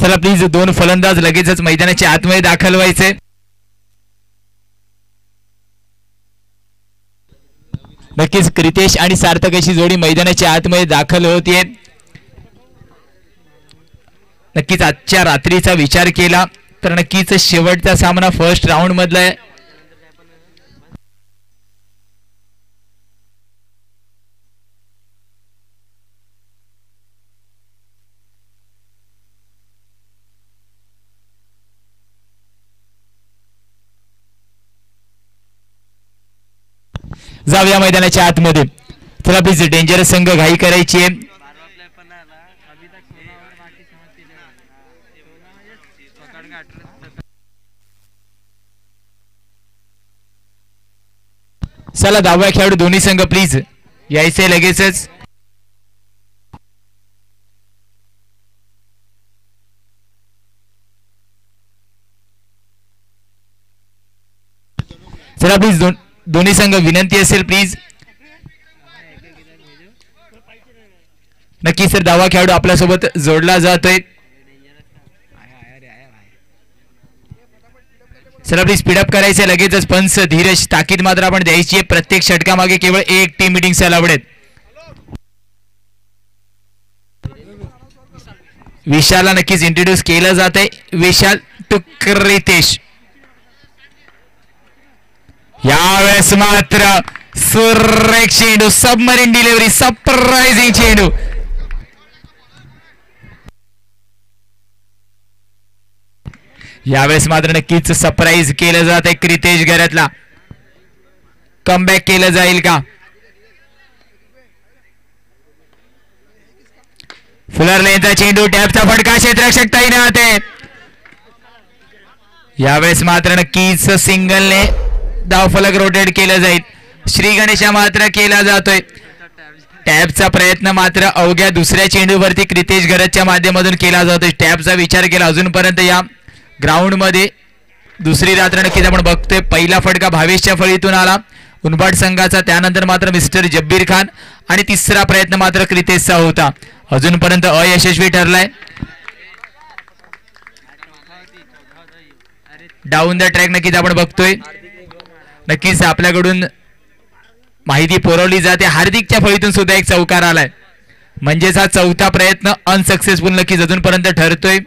चला प्लीज दोन फलंदाज लगेचच मैदानाच्या आतमध्ये दाखल व्हायचे. नक्कीच क्रितेश आणि सार्थक अशी जोडी मैदानाच्या आतमध्ये दाखल होतीये. नक्कीच आजच्या रात्रीचा विचार केला तर नक्कीच शेवटचा सामना फर्स्ट राऊंड मधला आहे. जाऊया मैदानाच्या आतमध्ये. चला प्लीज डेंजरस संघ घाई करायची आहे. चला 10व्या खेळाडू दोन्ही संघ प्लीज यायचे लगेचच. चला प्लीज दोन्ही संघ विनंती असेल प्लीज. नक्की सर 10वा खेळाडू आपल्यासोबत जोडला जातोय. चला प्लीज स्पीडअप करायचं लगेचच. पंच धीरज ताकीद मात्र आपण द्यायची आहे. प्रत्येक षटकामागे केवळ एक टीम मीटिंग अलाउड आहेत. विशालला नक्कीच इंट्रोड्यूस केलं जात आहे. विशाल टू क्रितेश. यावेळेस मात्र सुरेख चेंडू, सबमरीन डिलिव्हरी, सरप्राइझिंग चेंडू. यावेळेस मात्र नक्कीच सरप्राईज केलं जात आहे. क्रितेश घरातला कमबॅक केलं जाईल का? फुलर लेनचा चेंडू, टॅपचा फटका, क्षेत्ररक्षक तैनात आहे. यावेळेस मात्र नक्कीच सिंगलने धावफलक रोटेट केलं जाईल. श्री गणेशा मात्र केला जातोय. टॅपचा प्रयत्न मात्र अवघ्या दुसऱ्या चेंडूवरती क्रितेश घरतच्या माध्यमातून केला जातोय. टॅपचा विचार केला अजूनपर्यंत या ग्राउंड मध्ये दुसरी रात्र नक्कीच आपण बघतोय. पहिला फटका भावेशच्या फळीतून आला उनबाट संघाचा, त्यानंतर मात्र मिस्टर जब्बीर खान आणि तिसरा प्रयत्न मात्र क्रितेशचा होता, अजूनपर्यंत अयशस्वी ठरलाय. डाऊन द ट्रॅक नक्कीच आपण बघतोय. नक्कीच आपल्याकडून माहिती पुरवली जाते. हार्दिकच्या फळीतून सुद्धा एक चौकार आलाय, म्हणजेच हा चौथा प्रयत्न अनसक्सेसफुल नक्कीच अजूनपर्यंत ठरतोय.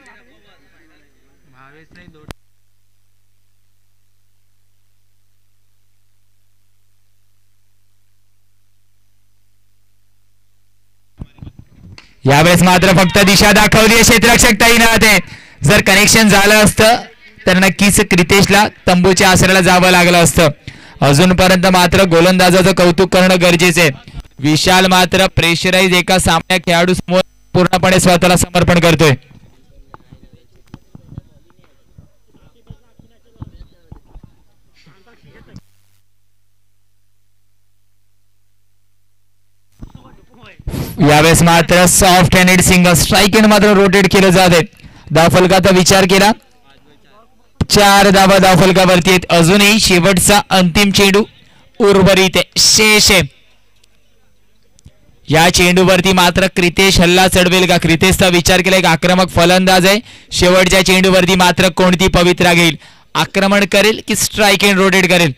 यावेळेस मात्र फक्त दिशा दाखवली आहे. क्षेत्ररक्षक तैनात आहे. जर कनेक्शन झालं असतं तर नक्कीच क्रितेशला तंबूच्या आसऱ्याला जावं लागलं असतं. अजूनपर्यंत मात्र गोलंदाजाचं कौतुक करणं गरजेचं आहे. विशाल मात्र प्रेशराईज एका सामन्या खेळाडू समोर पूर्णपणे स्वतःला समर्पण करतोय. यावेळेस मात्र soft handed single strike and मात्र रोटेट केलं जात आहे. धावफलकाचा विचार केला, 4 धावा धावफलकावरती आहेत. अजूनही शेवटचा अंतिम चेंडू उर्वरित शेष आहे. या चेंडूवरती मात्र क्रितेश हल्ला चढवेल का? क्रितेशचा विचार केला, एक आक्रमक फलंदाज आहे. शेवटच्या चेंडूवरती मात्र कोणती पवित्रा घेईल? आक्रमण करेल की स्ट्राईक एंड रोटेट करेल?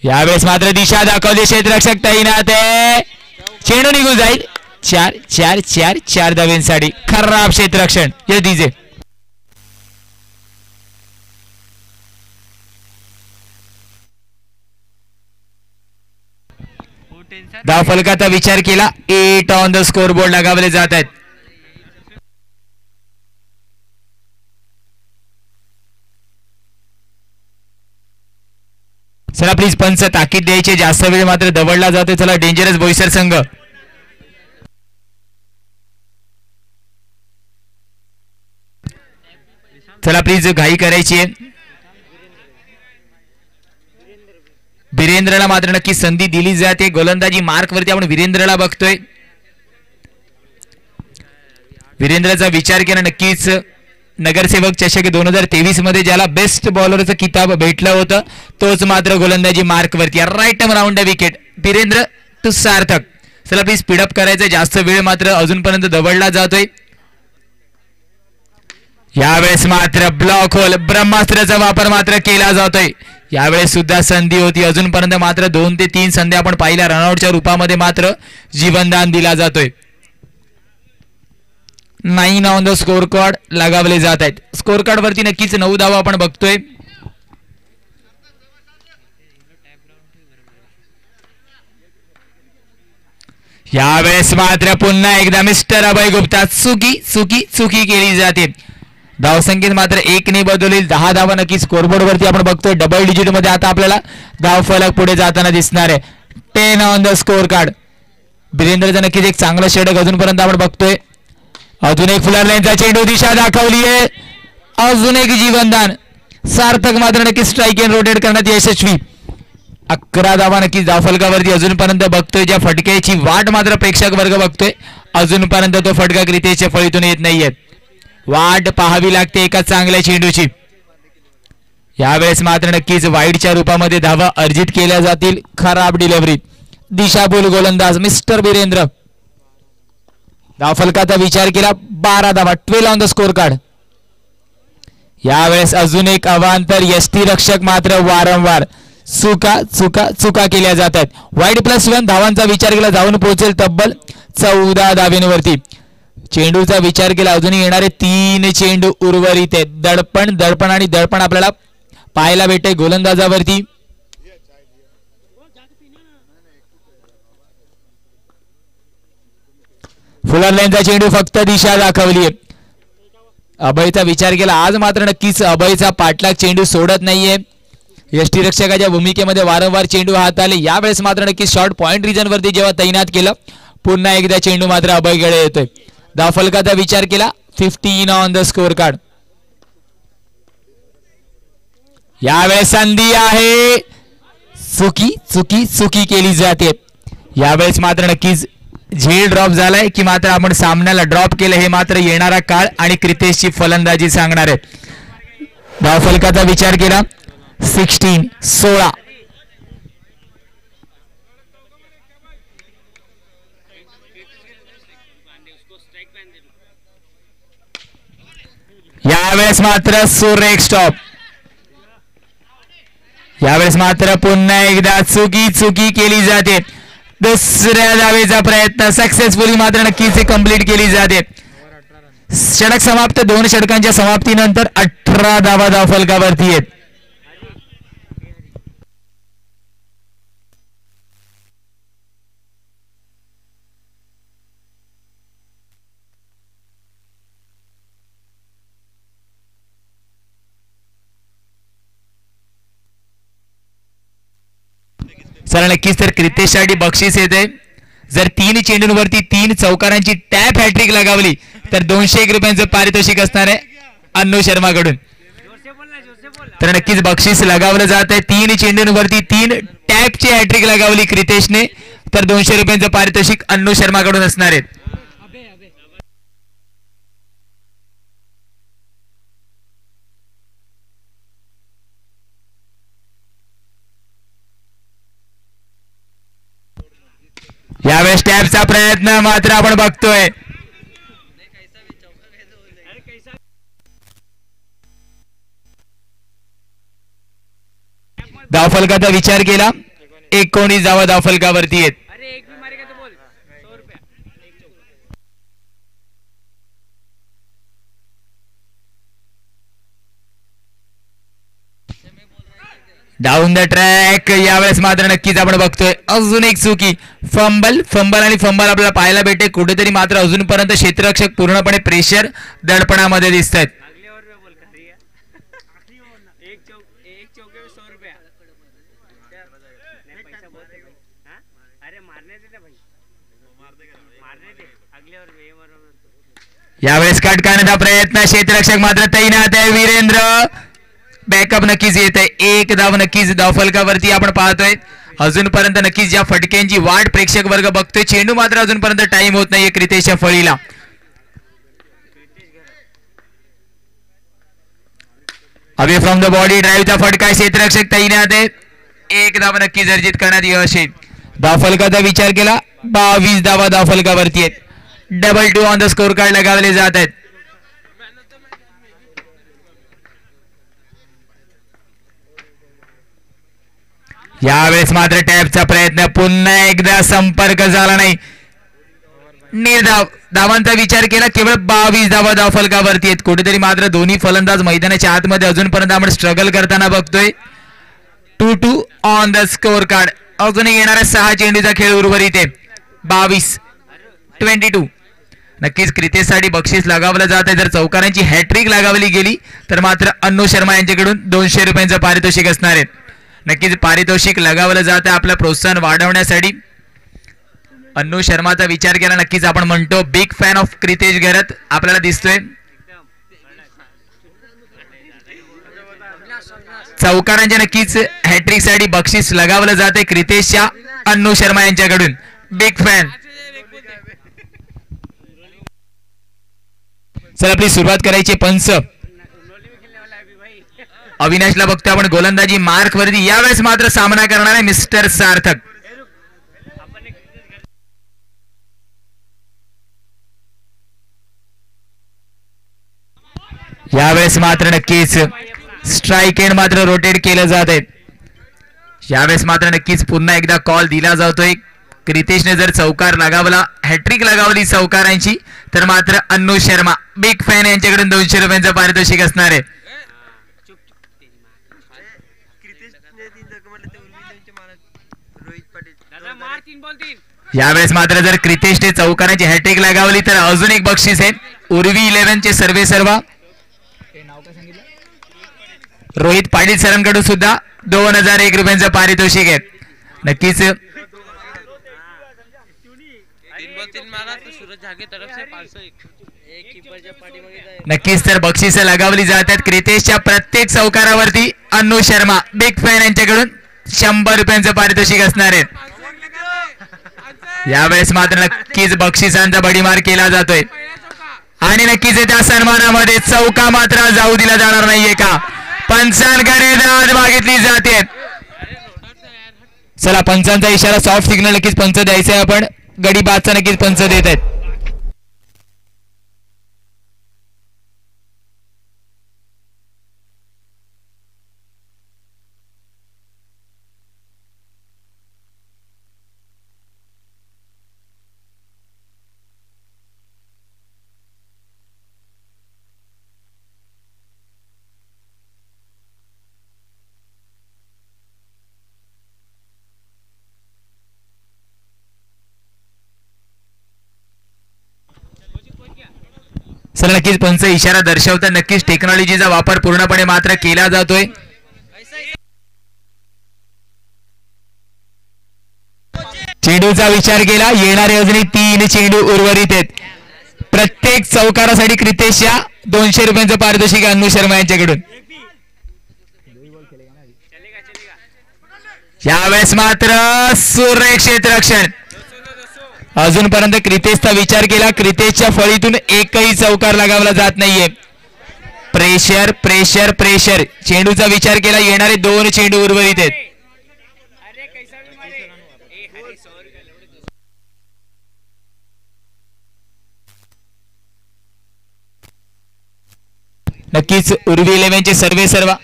यावेळेस मात्र दिशा दाखवली, क्षेत्ररक्षक तैनात आहे. चेंडू निघून जाईल. 4 धावांसाठी खराब क्षेत्ररक्षण. Yes DJ. धावफलकाचा विचार केला, 8 ऑन द स्कोर बोर्ड लगावले जात आहेत. चला प्लीज पंच ताकीद द्यायचे, जास्त वेळ मात्र दवडला जातोय. चला डेंजरस बोईसर संघ चला प्लीज घाई करायची आहे. वीरेंद्रला मात्र नक्की संधी दिली जाते. गोलंदाजी मार्क वरती आपण वीरेंद्रला बघतोय. वीरेंद्रचा विचार केला, नक्कीच नगरसेवक चषक 2023 मध्ये ज्याला बेस्ट बॉलरचं किताब भेटलं होतं तोच मात्र गोलंदाजी मार्क वरती. राईट टर्म round the wicket Virendra to Sarthak. चला प्लीज स्पीडअप करायचं, जास्त वेळ मात्र अजूनपर्यंत दवडला जातोय. यावेळेस मात्र ब्लॉक होल ब्रह्मास्त्राचा वापर मात्र केला जातोय. यावेळेस सुद्धा संधी होती. अजूनपर्यंत मात्र 2 ते 3 संधी आपण पाहिल्या. रनआउटच्या रूपामध्ये मात्र जीवनदान दिला जातोय. 9 ऑन द स्कोर कार्ड लगावले जात आहेत. स्कोर कार्ड वरती नक्कीच 9 धावा आपण बघतोय. यावेळेस मात्र पुन्हा एकदा मिस्टर अभय गुप्ता चुकी केली जाते. धावसंख्येत मात्र 1 ने बदलली. 10 धावा नक्की स्कोरबोर्ड वरती आपण बघतोय. डबल डिजिट मध्ये आता आपल्याला धाव फलक पुढे जाताना दिसणार आहे. 10 ऑन द स्कोर कार्ड. वीरेंद्रचं नक्कीच एक चांगलं षटक अजूनपर्यंत आपण बघतोय. अजून एक फुलर लाईनचा चेंडू दिशा दाखवली आहे. अजून एक जीवनदान. सार्थक मात्र नक्की स्ट्राईक एंड रोटेट करण्यात यशस्वी. 11 धावा नक्कीच धावफलकावरती अजूनपर्यंत बघतोय. ज्या फटक्याची वाट मात्र प्रेक्षक वर्ग बघतोय. अजूनपर्यंत तो फटका क्रितेशच्या फळीतून येत नाहीये. वाट पाहावी लागते एका चांगल्या चेंडूची. यावेळेस मात्र नक्कीच वाईडच्या रूपामध्ये धावा अर्जित केल्या जातील. खराब डिलिव्हरी. दिशाभूल गोलंदाज मिस्टर वीरेंद्र. धावफलकाचा विचार केला. 12 धावा 12 ऑन द स्कोर कार्ड. यावेळेस अजून एक अवांतर. यष्टीरक्षक मात्र वारंवार चुका केल्या जातात. वाईड +1 धावांचा विचार केला. जाऊन पोहोचेल तब्बल 14 धावेंवरती. चेंडूचा विचार केला. अजूनही येणारे 3 चेंडू उर्वरित आहेत. दडपण आणि दडपण आपल्याला पाहायला भेटते गोलंदाजावरती. फुलर लाईनचा चेंडू फक्त दिशा दाखवली. अभयचा विचार केला. आज मात्र नक्कीच अभयचा पाठलाग चेंडू सोडत नाहीये. यष्टीरक्षकाच्या भूमिकेमध्ये वारंवार चेंडू हाताळले. यावेळेस मात्र नक्कीच शॉर्ट पॉइंट रिजन वरती जेव्हा तैनात केलं पुन्हा एकदा चेंडू मात्र अभयकडे येतोय. धावफलकाचा विचार केला. 15 ऑन द स्कोर कार्ड. यावेळेस संधी आहे. चुकी केली जाते. यावेळेस मात्र नक्कीच झेल ड्रॉप झालाय की मात्र आपण सामन्याला ड्रॉप केलं हे मात्र येणारा काळ आणि क्रितेशची फलंदाजी सांगणार आहे. धावफलकाचा विचार केला. 16. यावेळेस मात्र सुरेख स्टॉप. यावेळेस मात्र पुन्हा एकदा चुकी केली जाते. दुसऱ्या धावेचा प्रयत्न सक्सेसफुली मात्र नक्कीच कंप्लीट केली जाते. षटक समाप्त. 2 षटकांच्या समाप्तीनंतर 18 धावा धावफलकावरती आहेत. चला नक्कीच तर क्रितेशसाठी बक्षीस येते. जर 3 चेंडूंवरती 3 चौकारांची टॅप हॅट्रिक लगावली तर 201 रुपयांचं पारितोषिक असणार आहे अन्नू शर्माकडून. तर नक्कीच बक्षीस लगावलं जात आहे. 3 चेंडूंवरती 3 टॅपची हॅट्रिक लगावली क्रितेशने तर 200 रुपयांचं पारितोषिक अन्नू शर्माकडून असणार आहे. यावेळेस टॅपचा प्रयत्न मात्र आपण बघतोय. धावफलकाचा विचार केला. 19 धावा धावफलकावरती आहेत. Down the track. यावेळेस मात्र नक्कीच आपण बघतोय अजून एक चुकी. फंबल आपल्याला पाहायला भेटते. कुठेतरी मात्र अजूनपर्यंत क्षेत्ररक्षक पूर्णपणे प्रेशर दडपणामध्ये दिसत आहेत. यावेळेस कट करण्याचा प्रयत्न. क्षेत्ररक्षक मात्र तैनात आहे. वीरेंद्र बॅकअप नक्कीच येत आहे. 1 धाव नक्कीच धावफलकावरती आपण पाहतोय. अजूनपर्यंत नक्कीच ज्या फटक्यांची वाट प्रेक्षक वर्ग बघतोय चेंडू मात्र अजूनपर्यंत टाइम होत नाहीये क्रितेशच्या फळीला. अवे फ्रॉम द बॉडी ड्राईव्हचा फटका. क्षेत्ररक्षक तैनात आहे. 1 धाव नक्कीच अर्जित करण्यात यश येईल. धावफलकाचा विचार केला. 22 धावा धावफलकावरती आहेत. 2-2 ऑन द स्कोर कार्ड लगावले जात आहेत. यावेळेस मात्र टॅपचा प्रयत्न, पुन्हा एकदा संपर्क झाला नाही. निर्धाव धावांचा विचार केला, केवळ 22 धावा धावफलकावरती आहेत. कुठेतरी मात्र दोन्ही फलंदाज मैदानाच्या आतमध्ये अजूनपर्यंत आपण स्ट्रगल करताना बघतोय. 2-2 ऑन द स्कोर कार्ड. अजूनही येणाऱ्या 6 चेंडूचा खेळ उर्वरित आहे. 22-22. नक्कीच क्रिकेटसाठी बक्षीस लगावलं जात आहे. जर चौकारांची हॅट्रिक लगावली गेली तर मात्र अन्नू शर्मा यांच्याकडून 200 रुपयांचं पारितोषिक असणार आहे. नक्कीच पारितोषिक लगावलं जात आहे आपलं प्रोत्साहन वाढवण्यासाठी. अन्नू शर्माचा विचार केला नक्कीच आपण म्हणतो बिग फॅन ऑफ क्रितेश घरत आपल्याला दिसतोय. चौकारांच्या नक्कीच हॅट्रिक साठी बक्षीस लगावलं जाते क्रितेशच्या अन्नू शर्मा यांच्याकडून. Big fan. चला आपली सुरुवात करायची. पंच अविनाशला बघतो आपण गोलंदाजी मार्क वरती. यावेळेस मात्र सामना करणार आहे मिस्टर सार्थक. यावेळेस मात्र नक्कीच स्ट्राईक एंड मात्र रोटेट केलं जात आहे. यावेळेस मात्र नक्कीच पुन्हा एकदा कॉल दिला जातोय. क्रितेशने जर चौकार लगावला, हॅट्रिक लगावली चौकारांची, तर मात्र अन्नू शर्मा बिग फॅन यांच्याकडून 200 रुपयांचं पारितोषिक असणार आहे. यावेळेस मात्र जर क्रितेशने चौकारांची हॅट्रिक लगावली तर अजून एक बक्षीस आहे. उर्वी 11 चे सर्वे सर्वा रोहित पाटील सरांकडून सुद्धा 2001 रुपयांचं पारितोषिक आहे. नक्कीच नक्कीच तर बक्षीस लगावली जातात. क्रितेशच्या प्रत्येक चौकारावरती अन्नू शर्मा बिग फॅन यांच्याकडून 100 रुपयांचं पारितोषिक असणार आहे. यावेळेस मात्र नक्कीच बक्षिसांचा बडीमार केला जातोय आणि नक्कीच त्या सन्मानामध्ये चौका मात्र जाऊ दिला जाणार नाहीये का. पंचांकडे दाद मागितली जाते. चला पंचांचा इशारा, सॉफ्ट सिग्नल नक्कीच पंच द्यायचा आहे. आपण गडी बादचा नक्कीच पंच देत आहेत. चला नक्कीच पंच इशारा दर्शवता नक्कीच टेक्नॉलॉजीचा वापर पूर्णपणे मात्र केला जातोय. चेंडूचा विचार केला, येणारे अजूनही 3 चेंडू उर्वरित आहेत. प्रत्येक चौकारासाठी क्रितेशच्या 200 रुपयांचं पारितोषिक अन्नू शर्मा यांच्याकडून. यावेळेस मात्र सुरक्षित रक्षण. अजूनपर्यंत क्रितेशचा विचार केला, क्रितेशच्या फळीतून एकही चौकार लगावला जात नाहीये. Pressure pressure pressure. चेंडूचा विचार केला, येणारे 2 चेंडू उर्वरित आहेत. नक्कीच उर्वी 11 चे सर्वे सर्वा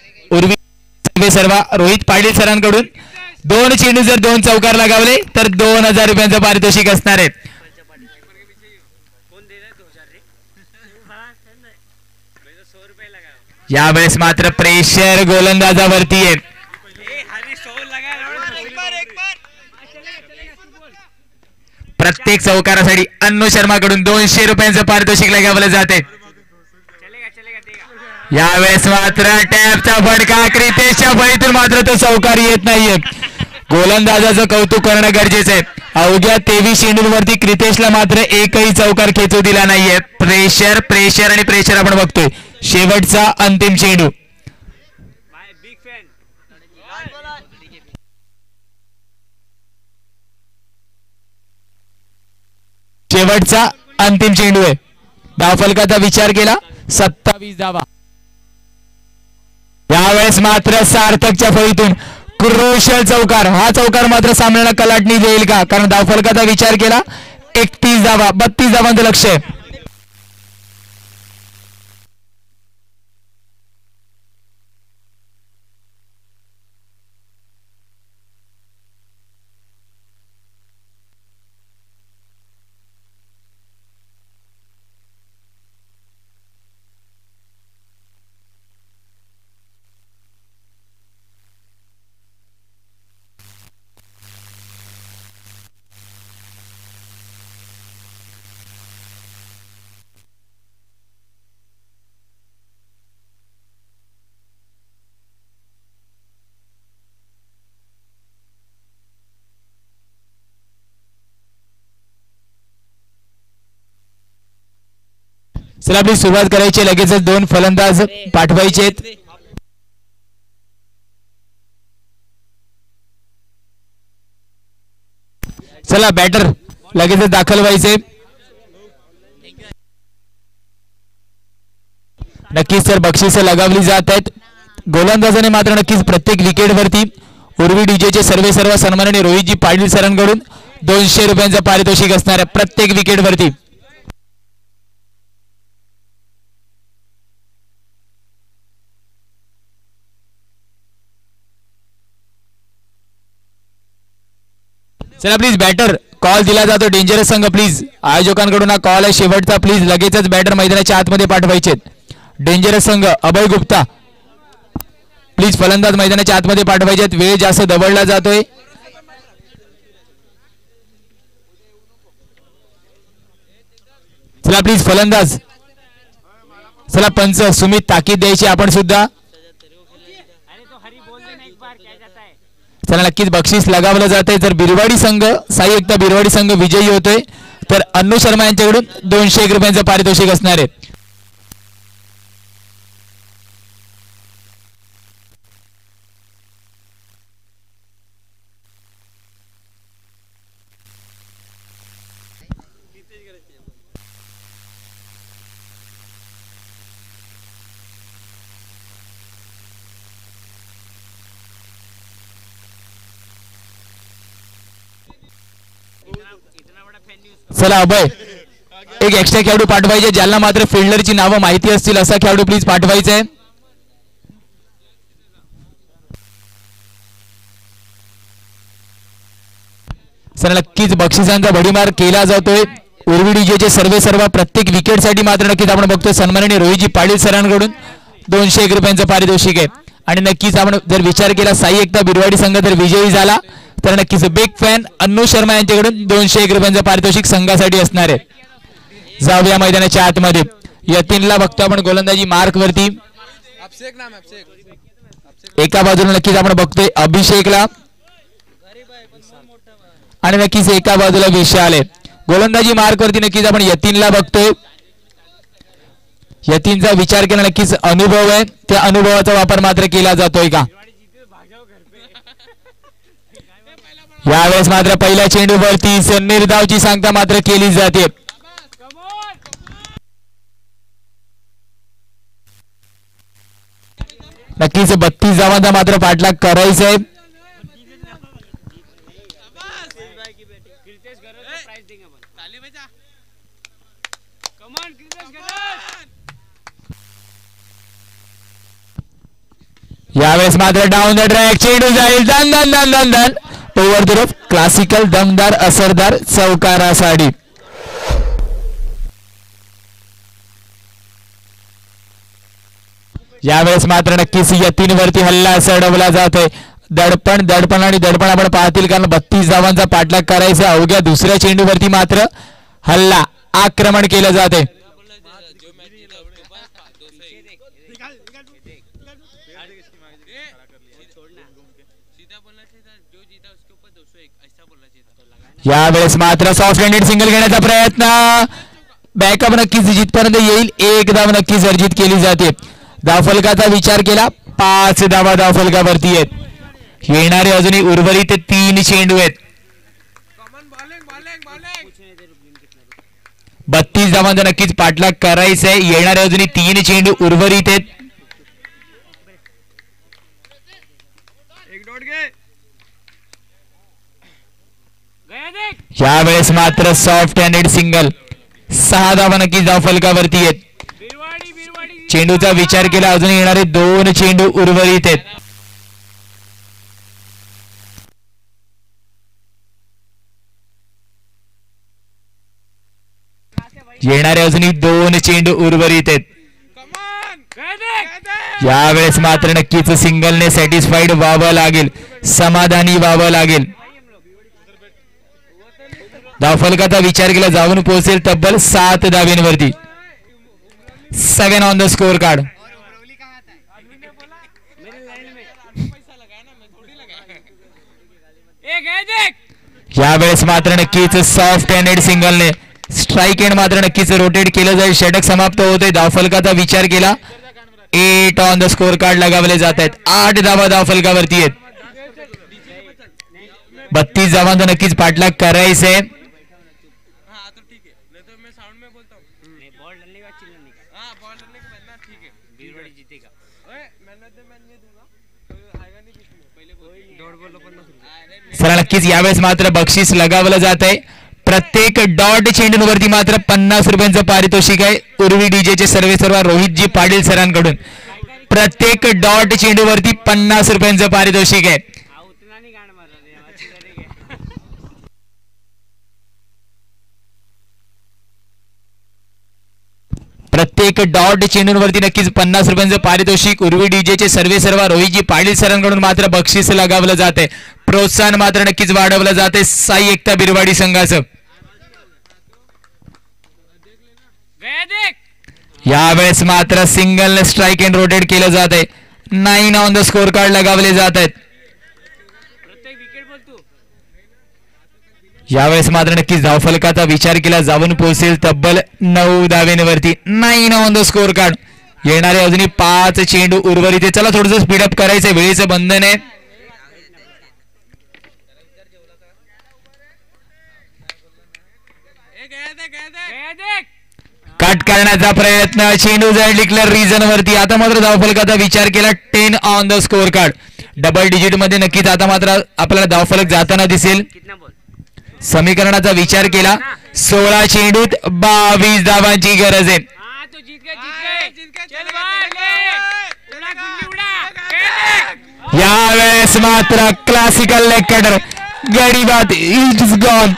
रोहित पाटील सरांकडून 2 चेंडू जर 2 चौकार लगावले तर 2000 रुपयांचं पारितोषिक असणार आहे. यावेळेस मात्र प्रेशर गोलंदाजावरती आहे. प्रत्येक चौकारासाठी अन्नू शर्माकडून 200 रुपयांचं पारितोषिक लगावलं जाते. यावेळेस मात्र टॅपचा फटका, क्रितेशच्या फळीतून मात्र तो चौकार येत नाहीये. गोलंदाजाचं कौतुक करणं गरजेचं आहे. अवघ्या 23 चेंडूंवरती क्रितेशला मात्र एकही चौकार खेचू दिला नाहीये. प्रेशर प्रेशर आणि प्रेशर आपण बघतोय. शेवटचा अंतिम चेंडू. शेवटचा अंतिम चेंडू आहे. धावफलकाचा विचार केला, 27 धावा. यावेळेस मात्र सार्थकच्या फळीतून क्रुशल चौकार. हा चौकार मात्र सामन्याला कलाटणी देईल का, कारण धावफलकाचा विचार केला 31 धावा, 32 धावांचं लक्ष आहे. चला आपली सुरुवात करायची, लगेचच दोन फलंदाज पाठवायचे आहेत. चला बॅटर लगेचच दाखल व्हायचे. नक्कीच तर बक्षिसं लगावली जात आहेत. गोलंदाजाने मात्र नक्कीच प्रत्येक विकेटवरती उर्वी डीजेचे सर्व सन्माननीय रोहितजी पाटील सरांकडून 200 रुपयांचं पारितोषिक असणार आहे प्रत्येक विकेटवरती. चला प्लीज बॅटर कॉल दिला जातो. डेंजरस संघ प्लीज, आयोजकांकडून हा कॉल आहे शेवटचा. प्लीज लगेचच बॅटर मैदानाच्या आतमध्ये पाठवायचे. डेंजरस संघ अभय गुप्ता प्लीज फलंदाज मैदानाच्या आतमध्ये पाठवायचे. वेळ जास्त दबडला जातोय. चला प्लीज फलंदाज, चला पंच सुमित ताकीद द्यायची आपण सुद्धा. चला नक्कीच बक्षीस लगावलं जाते. जर बिरवाडी संघ साई एकता बिरवाडी संघ विजयी होतोय तर अन्नू शर्मा यांच्याकडून 201 रुपयांचं पारितोषिक असणार आहे. चला अभय एक एक्स्ट्रा खेळाडू पाठवायचे, ज्यांना मात्र फिल्डरची नावं माहिती असतील असा खेळाडू प्लीज पाठवायचा आहे. चला नक्कीच बक्षिसांचा भडीमार केला जातोय. उर्वी डीजेचे सर्व प्रत्येक विकेटसाठी मात्र नक्कीच आपण बघतोय सन्माननीय रोहितजी पाटील सरांकडून 201 रुपयांचं पारितोषिक आहे. आणि नक्कीच आपण जर विचार केला साई एकता बिरवाडी संघ जर विजयी झाला तर नक्कीच बिग फॅन अन्नू शर्मा यांच्याकडून 201 रुपयांचं पारितोषिक संघासाठी असणार आहे. जाऊया मैदानाच्या आतमध्ये. यतीनला बघतो आपण गोलंदाजी मार्क वरती. एका बाजूला नक्कीच आपण बघतोय अभिषेकला आणि नक्कीच एका बाजूला विशाल आहे. गोलंदाजी मार्क वरती नक्कीच आपण यतीनला बघतोय. यतीनचा विचार केला नक्कीच अनुभव आहे, त्या अनुभवाचा वापर मात्र केला जातोय का. यावेळेस मात्र पहिल्या चेंडूवरती निर्धावची सांगता मात्र केली जाते. नक्कीच 32 धावांचा मात्र पाठलाग करायचा आहे. यावेळेस मात्र डाऊन द ट्रॅक चेंडू जाईल दन दन दन दन दन ओव्हर द रफ. क्लासिकल दमदार असरदार चौकारासाठी. यावेळेस मात्र नक्कीच यतीनवरती हल्ला चढवला जातोय. दडपण आपण पाहतील कारण 32 धावांचा पाठलाग करायचा. अवघ्या दुसऱ्या चेंडूवरती मात्र हल्ला आक्रमण केलं जाते. यावेळेस मात्र सॉफ्ट हँडेड सिंगल घेण्याचा प्रयत्न. बॅकअप नक्कीच जिथपर्यंत येईल एक धाव नक्कीच अर्जित केली जाते. धावफलकाचा विचार केला 5 धावा धावफलकावरती आहेत. येणारे अजूनही उर्वरित 3 चेंडू आहेत. 32 धावांचा नक्कीच पाठलाग करायचा आहे. येणारे अजूनही 3 चेंडू उर्वरित आहेत. यावेळेस मात्र सॉफ्ट हँडेड सिंगल 6 धावा नक्कीच धावफलकावरती आहेत. चेंडूचा विचार केला अजून येणारे 2 चेंडू उर्वरित आहेत. येणारे अजूनही 2 चेंडू उर्वरित आहेत. यावेळेस मात्र नक्कीच सिंगलने सॅटिस्फाईड व्हावं लागेल, समाधानी व्हावं लागेल. धावफलकाचा विचार केला जाऊन पोहोचेल तब्बल 7 धावेंवरती. 7 ऑन द स्कोर कार्ड. यावेळेस मात्र नक्कीच सॉफ्ट हँडेड सिंगलने स्ट्राईक एंड मात्र नक्कीच रोटेट केलं जाईल. षटक समाप्त होते. धावफलकाचा विचार केला. 8 ऑन द स्कोर कार्ड लगावले जात आहेत. 8 धावा धावफलकावरती आहेत. 32 धावांचा नक्कीच पाठलाग करायचंय. चला नक्कीच यावेळेस मात्र बक्षीस लगावलं जात आहे. प्रत्येक डॉट चेंडूवरती मात्र 50 रुपयांचं पारितोषिक आहे. उर्वी डीजेचे सर्वेसर्वा रोहितजी पाटील सरांकडून प्रत्येक डॉट चेंडूवरती 50 रुपयांचं पारितोषिक आहे. प्रत्येक डॉट चेंडूवरती नक्कीच 50 रुपयांचं पारितोषिक. उर्वी डीजेचे सर्वेसर्वा रोहितजी पाटील सरांकडून मात्र बक्षीस लगावलं जाते. प्रोत्साहन मात्र नक्कीच वाढवलं जाते साई एकता बिरवाडी संघाचं. यावेळेस मात्र सिंगल स्ट्राईक एंड रोटेट केलं जात आहे. 9 ऑन द स्कोर कार्ड लगावले जात आहेत. यावेळेस मात्र नक्कीच धावफलकाचा विचार केला जाऊन पोहोचेल तब्बल 9 धावेवरती. 9 ऑन द स्कोर कार्ड. येणारे अजूनही 5 चेंडू उर्वरित आहे. चला थोडंसं स्पीडअप करायचंय. वेळेचं बंधन आहे. कट करण्याचा प्रयत्न. चेंडू जाईल डिक्लेअर रिजन वरती. आता मात्र धावफलकाचा विचार केला. 10 on the score card. Double digit मध्ये नक्कीच आता मात्र आपल्याला धावफलक जाताना दिसेल. समीकरणाचा विचार केला. 16 चेंडूत 22 धावांची गरज आहे. यावेळेस मात्र क्लासिकल लेग कटर गडी बात इज गॉन.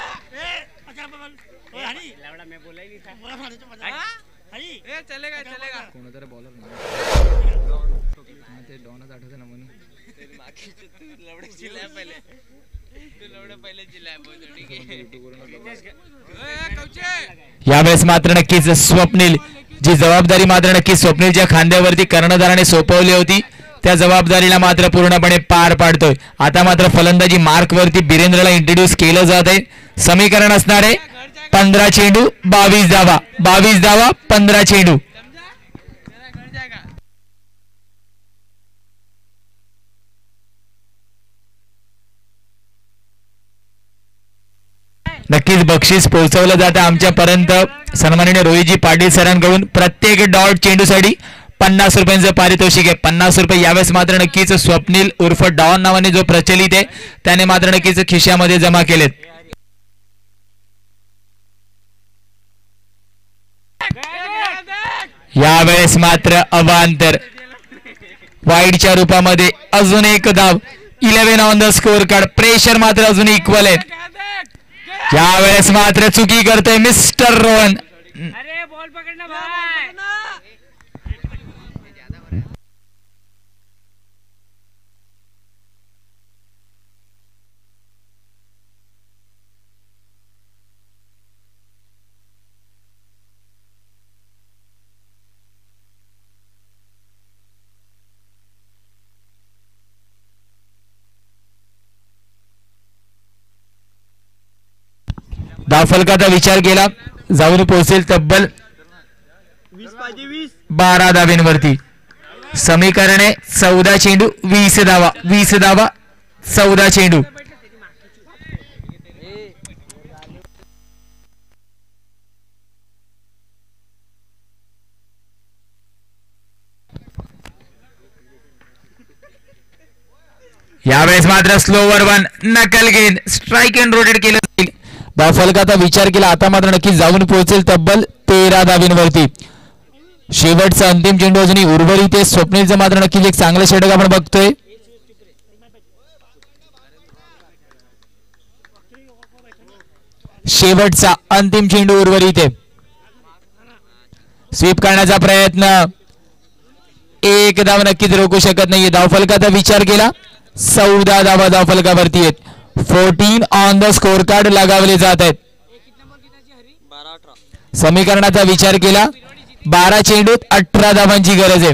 यावेळेस मात्र नक्कीच स्वप्नील जी जबाबदारी मात्र नक्कीच स्वप्नीलच्या खांद्यावरती कर्णधाराने सोपवली होती त्या जबाबदारीला मात्र पूर्णपणे पार पाडतोय. आता मात्र फलंदाजी मार्क वरती बिरेंद्रला इंट्रोड्यूस केलं जात आहे. समीकरण असणार आहे 15 चेंडू 22 धावा. 22 धावा 15 चेंडू. नक्कीच बक्षीस पोहोचवलं जातं आमच्यापर्यंत. सन्माननीय रोहितजी पाटील सरांकडून प्रत्येक डॉट चेंडूसाठी 50 रुपयांचं पारितोषिक आहे. 50 रुपये यावेळेस मात्र नक्कीच स्वप्नील उर्फ डॉन नावाने जो प्रचलित आहे त्याने मात्र नक्कीच खिशामध्ये जमा केलेत. यावेळेस मात्र अवांतर वाईडच्या रूपामध्ये अजून एक धाव. 11 on the score card. Pressure मात्र अजून इक्वल आहे. यावेळेस मात्र चुकी करतोय मिस्टर रोहन. अरे बॉल पकडना भाई. धावफलकाचा विचार केला जाऊन पोहोचेल तब्बल 12 धावेंवरती. समीकरणे 14 चेंडू 20 धावा. 20 धावा 14 चेंडू. यावेळेस मात्र स्लोवर वन नकल गेंद. स्ट्राईक एंड रोटेट केलं जाईल. धावफलकाचा विचार केला आता मात्र नक्की जाऊन पोहोचेल तब्बल 13 धावेंवरती. शेवटचा अंतिम चेंडू अजूनही उर्वरित आहे. स्वप्नीलचं मात्र नक्कीच एक चांगलं षटक आपण बघतोय. शेवटचा अंतिम चेंडू उर्वरित आहे. स्वीप करण्याचा प्रयत्न. एक धाव नक्कीच रोखू शकत नाहीये. धावफलकाचा विचार केला 14 धावा धावफलकावरती आहेत. 14 ऑन द स्कोर कार्ड लगावले जात आहेत. समीकरणाचा विचार केला 12 चेंडूत 18 धावांची गरज आहे.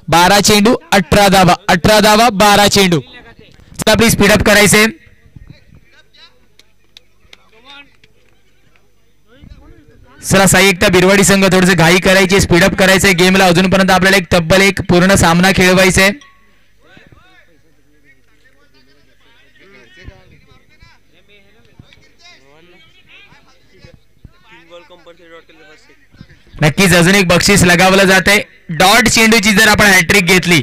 12 चेंडू 18 धावा. 18 धावा 12 चेंडू. चला प्लीज स्पीडअप करायचे. चला साईकता बिरवाडी संघ थोडंसं घाई करायची, स्पीडअप करायचंय गेमला. अजूनपर्यंत आपल्याला एक तब्बल एक पूर्ण सामना खेळवायचा आहे. नक्कीच अजून एक बक्षीस लगावलं जात आहे. डॉट चेंडूची जर आपण हॅट्रिक घेतली,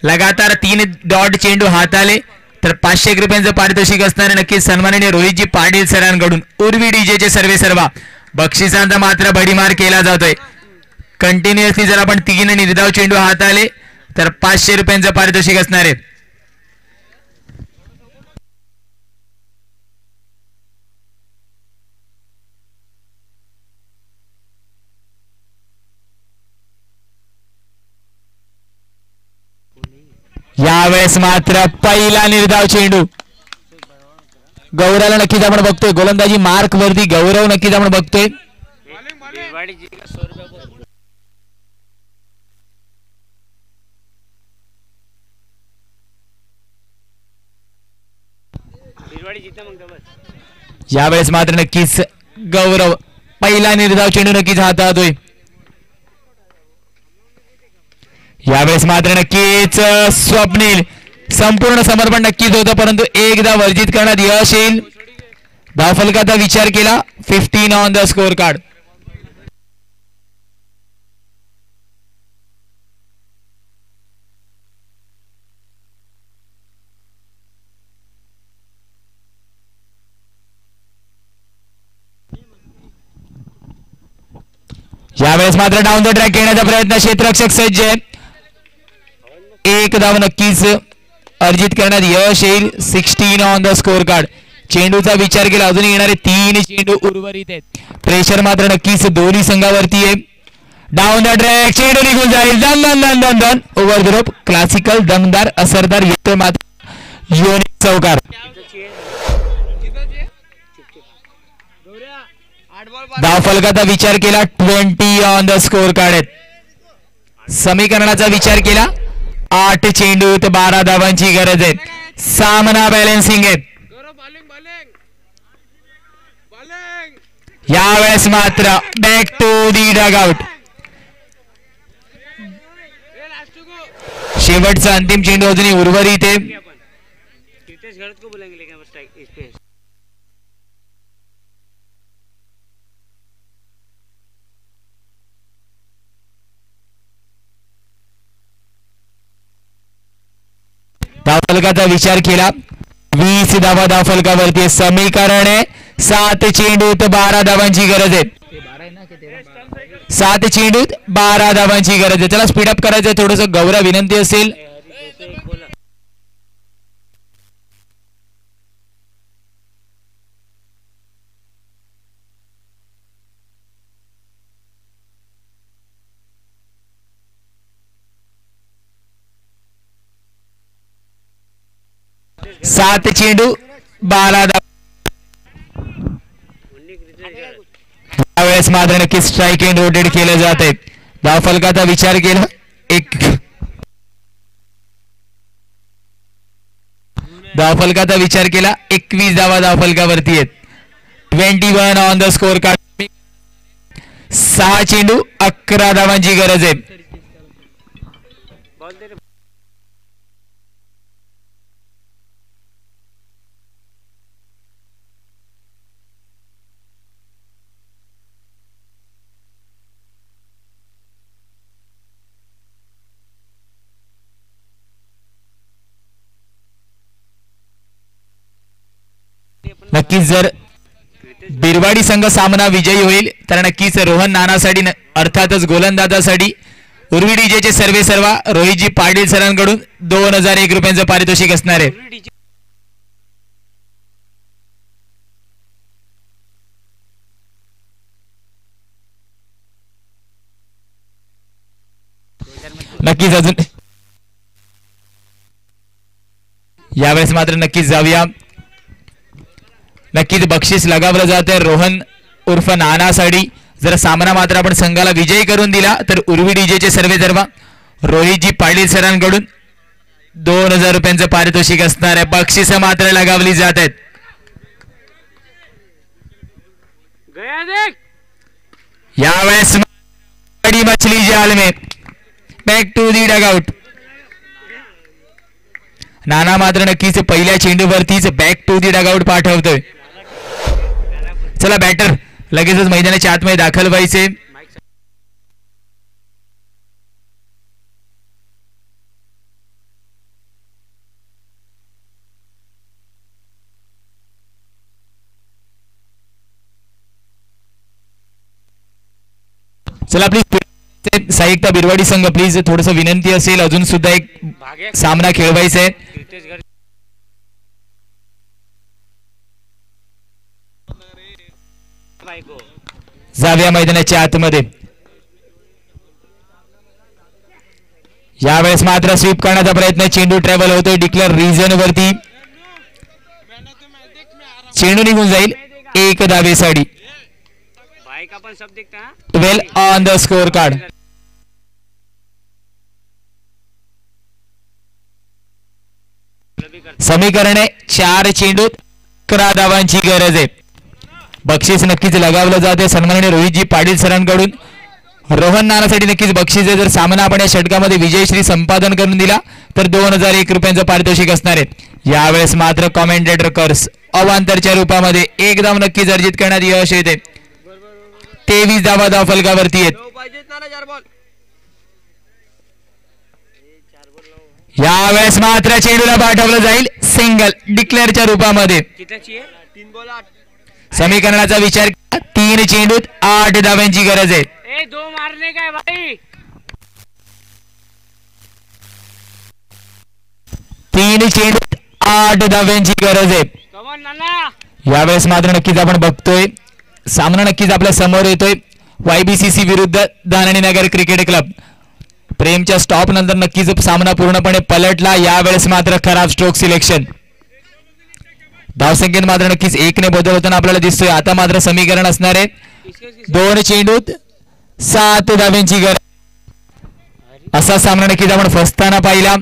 लगातार 3 डॉट चेंडू हाताले, तर 500 रुपयांचं पारितोषिक असणारे नक्कीच सन्माननीय रोहितजी पाटील सरांकडून उर्वी डीजेचे सर्वेसर्वा बक्षिसांचा मात्र भडीमार केला जातोय. कंटिन्युअसली जर आपण 3 निर्धाव चेंडू हाताले तर 500 रुपयांचं पारितोषिक असणार आहे. यावेळेस मात्र पहिला निर्धाव चेंडू गौरवला नक्कीच आपण बघतोय. गोलंदाजी मार्क वरती गौरव नक्कीच आपण बघतोय. यावेळेस मात्र नक्कीच गौरव पहिला निर्धाव चेंडू नक्कीच हाताळतोय. यावेळेस मात्र नक्कीच स्वप्नील संपूर्ण समर्पण नक्कीच होतं, परंतु एकदा वर्जित करण्यात यश येईल. धावफलकाचा विचार केला. 15 ऑन द स्कोर कार्ड. यावेळेस मात्र डाऊन द ट्रॅक घेण्याचा प्रयत्न, क्षेत्ररक्षक सज्ज आहे. एक धाव नक्कीच अर्जित करण्यात यश येईल. 16 ऑन द स्कोर कार्ड. चेंडूचा विचार केला, अजून येणारे 3 चेंडू उर्वरित आहेत. प्रेशर मात्र नक्कीच दोन्ही संघावरती आहे. डाऊन द ट्रॅक चेंडू निघून जाईल. दन दन दन दन दन ओव्हर द रोप. क्लासिकल दमदार असरदार येतोय मात्र युनिक चौकार. धावफलकाचा विचार केला. 20 ऑन द स्कोर कार्ड आहेत. समीकरणाचा विचार केला. 8 चेंडूत 12 धावांची गरज आहे. सामना बॅलन्सिंग आहे. यावेळेस मात्र back to the dugout. शेवटचा अंतिम चेंडू अजूनही उर्वरित आहे. धावफलकाचा विचार केला. 20 धावा धावफलकावरती. समीकरण आहे 7 चेंडूत 12 धावांची गरज आहे. 7 चेंडूत 12 धावांची गरज आहे. त्याला स्पीडअप करायचं थोडस. गौरव विनंती असेल. सात चेंडू 12 यावेळेस मात्र नक्की स्ट्राईक एंड रोटेट केले जात आहेत. धावफलकाचा विचार केला. धावफलकाचा विचार केला. 21 धावा धावफलकावरती आहेत. 21 ऑन द स्कोर कार्ड. 6 चेंडू 11 धावांची गरज आहे. नक्कीच जर बिरवाडी संघ सामना विजयी होईल तर नक्कीच रोहन नानासाठी अर्थातच गोलंदाजासाठी उर्वी डीजेचे सर्वे सर्वा रोहितजी पाटील सरांकडून 2001 रुपयांचं पारितोषिक असणार आहे. नक्कीच अजून यावेळेस मात्र नक्कीच जाऊया. नक्कीच बक्षीस लगावलं जाते रोहन उर्फ नानासाठी. जर सामना मात्र आपण संघाला विजयी करून दिला तर उर्वी डीजेचे सर्वे सर्वा रोहितजी पाटील सरांकडून 2000 रुपयांचं पारितोषिक असणार आहे. बक्षिस मात्र लगावली जात आहेत. यावेळेस बडी मछली जाल में बॅक टू दी डगआउट. नाना मात्र नक्कीच पहिल्या चेंडूवरतीच बॅक टू दी डगआउट पाठवतोय. चला बॅटर लगेचच मैदानाच्या आतमध्ये दाखल व्हायचे. चला प्लीज साहित्य बिरवाडी संघ प्लीज थोडस विनंती असेल अजून सुद्धा एक सामना खेळवायचा आहे. जाऊया मैदानाच्या आतमध्ये. यावेळेस मात्र स्वीप करण्याचा प्रयत्न. चेंडू ट्रॅव्हल होतोय डिक्लेअर रिजन वरती. चेंडू निघून जाईल. एक धावेसाठी. 12 ऑन द स्कोर कार्ड. समीकरणे 4 चेंडूत 11 धावांची गरज आहे. बक्षीस नक्कीच लगावलं जाते सन्माननीय रोहितजी पाटील सरांकडून. रोहन नानासाठी नक्कीच बक्षीस आहे. जर सामना आपण या षटकामध्ये विजयश्री संपादन करून दिला तर 2001 रुपयांचं पारितोषिक असणार आहे. यावेळेस मात्र कॉमेंटेटर कर्स अवांतरच्या रूपामध्ये एक धाव नक्कीच अर्जित करण्यात यश येते. 23 धावा धाव फलकावरती आहेत. यावेळेस मात्र चेंडूला पाठवलं जाईल सिंगल डिक्लेअरच्या रूपामध्ये. समीकरणाचा विचार 3 चेंडूत 8 धाव्यांची गरज आहे. 3 चेंडूत 8 धाव्यांची गरज आहे. यावेळेस मात्र नक्कीच आपण बघतोय सामना नक्कीच आपल्या समोर येतोय. YBCC विरुद्ध दानणीनगर क्रिकेट क्लब. प्रेमच्या स्टॉप नंतर नक्कीच सामना पूर्णपणे पलटला. यावेळेस मात्र खराब स्ट्रोक सिलेक्शन. धावसंख्येत मात्र नक्कीच 1 ने बदल होताना आपल्याला दिसतोय. आता मात्र समीकरण असणार आहे 2 चेंडूत 7 धाव्यांची गरज. असा सामना नक्कीच आपण फसताना पाहिला.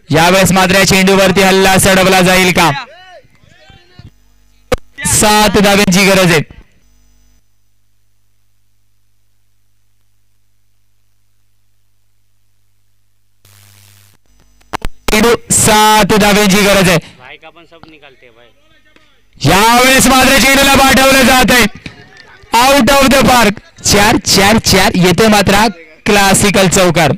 यावेळेस मात्र या चेंडूवरती हल्ला चढवला जाईल का? 7 धाव्यांची गरज आहे. चेंडू 7 धाव्यांची गरज आहे. यावेळेस मात्र चेंडूला पाठवलं जात आहे आउट ऑफ द पार्क. 4-4-4 येते मात्र क्लासिकल चौकार.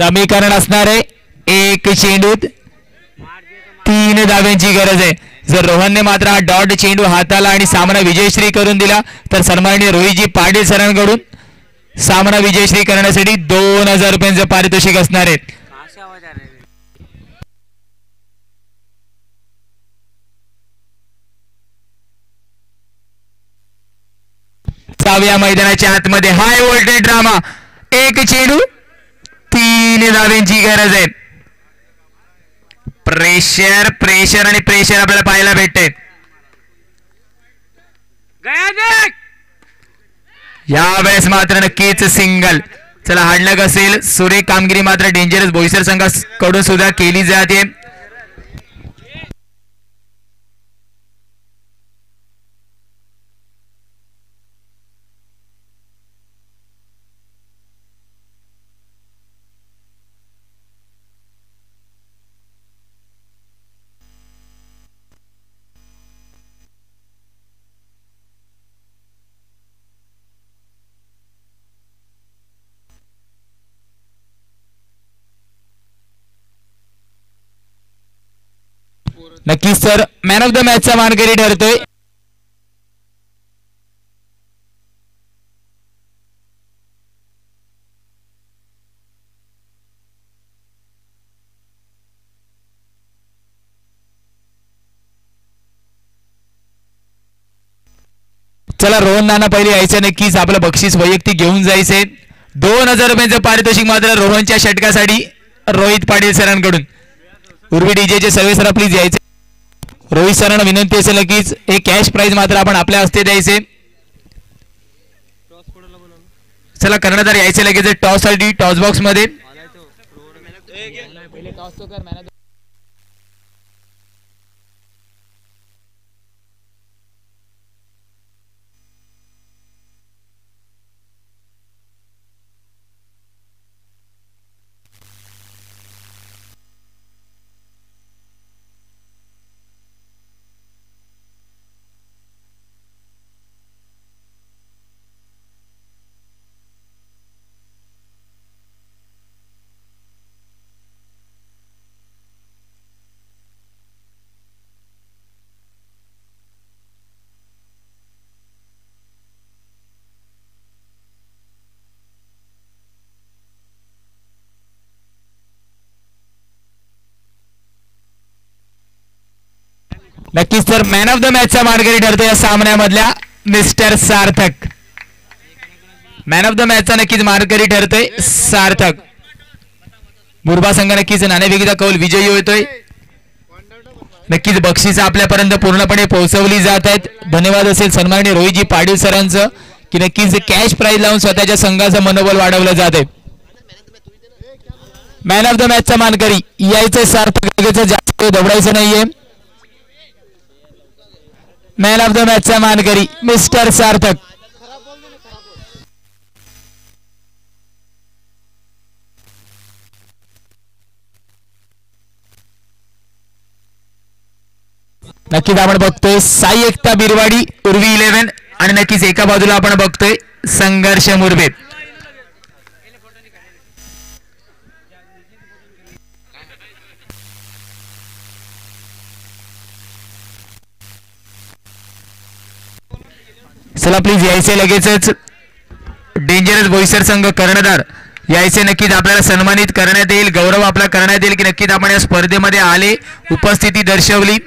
समीकरण असणार आहे 1 चेंडूत 3 धाव्यांची गरज आहे. जर रोहनने मात्र हा डॉट चेंडू हाताला आणि सामना विजयश्री करून दिला तर सन्माननीय रोहितजी पाटील सरांकडून सामना विजयश्री करण्यासाठी 2000 रुपयांचं पारितोषिक असणार आहे. सहाव्या मैदानाच्या आतमध्ये हाय व्होल्टेज ड्रामा. 1 चेंडू 3 धाव्यांची गरज आहे. प्रेशर प्रेशर आणि प्रेशर आपल्याला पाहायला भेटते. यावेळेस मात्र नक्कीच सिंगल. चला हाडलक असेल. सुरेख कामगिरी मात्र डेंजरस बोईसर संघाकडून सुद्धा केली जाते. नक्कीच सर मॅन ऑफ द मॅचचा मानकरी ठरतोय. चला रोहन नाना पहिले यायचं. नक्कीच आपलं बक्षीस वैयक्तिक घेऊन जायचंय. 2000 रुपयांचं पारितोषिक मात्र रोहनच्या षटकासाठी रोहित पाटील सरांकडून. उर्वी डीजेचे सर्वे सर प्लीज यायचे. रोहित सरांना विनंती असेल नक्कीच हे कॅश प्राइज मात्र आपण आपल्या हस्ते द्यायचे. चला कर्णधार यायचे लगेच टॉस साठी टॉस बॉक्स मध्ये. नक्कीच तर मॅन ऑफ द मॅचचा मानकरी ठरतो या सामन्यामधल्या मिस्टर सार्थक. मॅन ऑफ द मॅचचा नक्कीच मानकरी ठरतोय सार्थक. मुरबा संघ नक्कीच नाणेफेकीचा कौल विजयी होतोय. नक्कीच बक्षीस आपल्यापर्यंत पूर्णपणे पोहोचवली जात आहेत. धन्यवाद असेल सन्माननीय रोहितजी पाटील सरांचं की नक्कीच कॅश प्राइज लावून स्वतःच्या संघाचं मनोबल वाढवलं जात आहे. मॅन ऑफ द मॅचचा मानकरी यायचं सार्थक, जास्त दबडायचं नाहीये. मॅन ऑफ द मॅचचा मानकरी मिस्टर सार्थक. नक्कीच आपण बघतोय साई एकता बिरवाडी उर्वी 11 आणि नक्कीच एका बाजूला आपण बघतोय संघर्ष मुरबे. चला प्लीज यायचे लगेचच. डेंजरस बोईसर संघ कर्णधार यायचे नक्कीच आपल्याला सन्मानित करण्यात येईल, गौरव आपला करण्यात येईल की नक्कीच आपण या स्पर्धेमध्ये आले, उपस्थिती दर्शवली.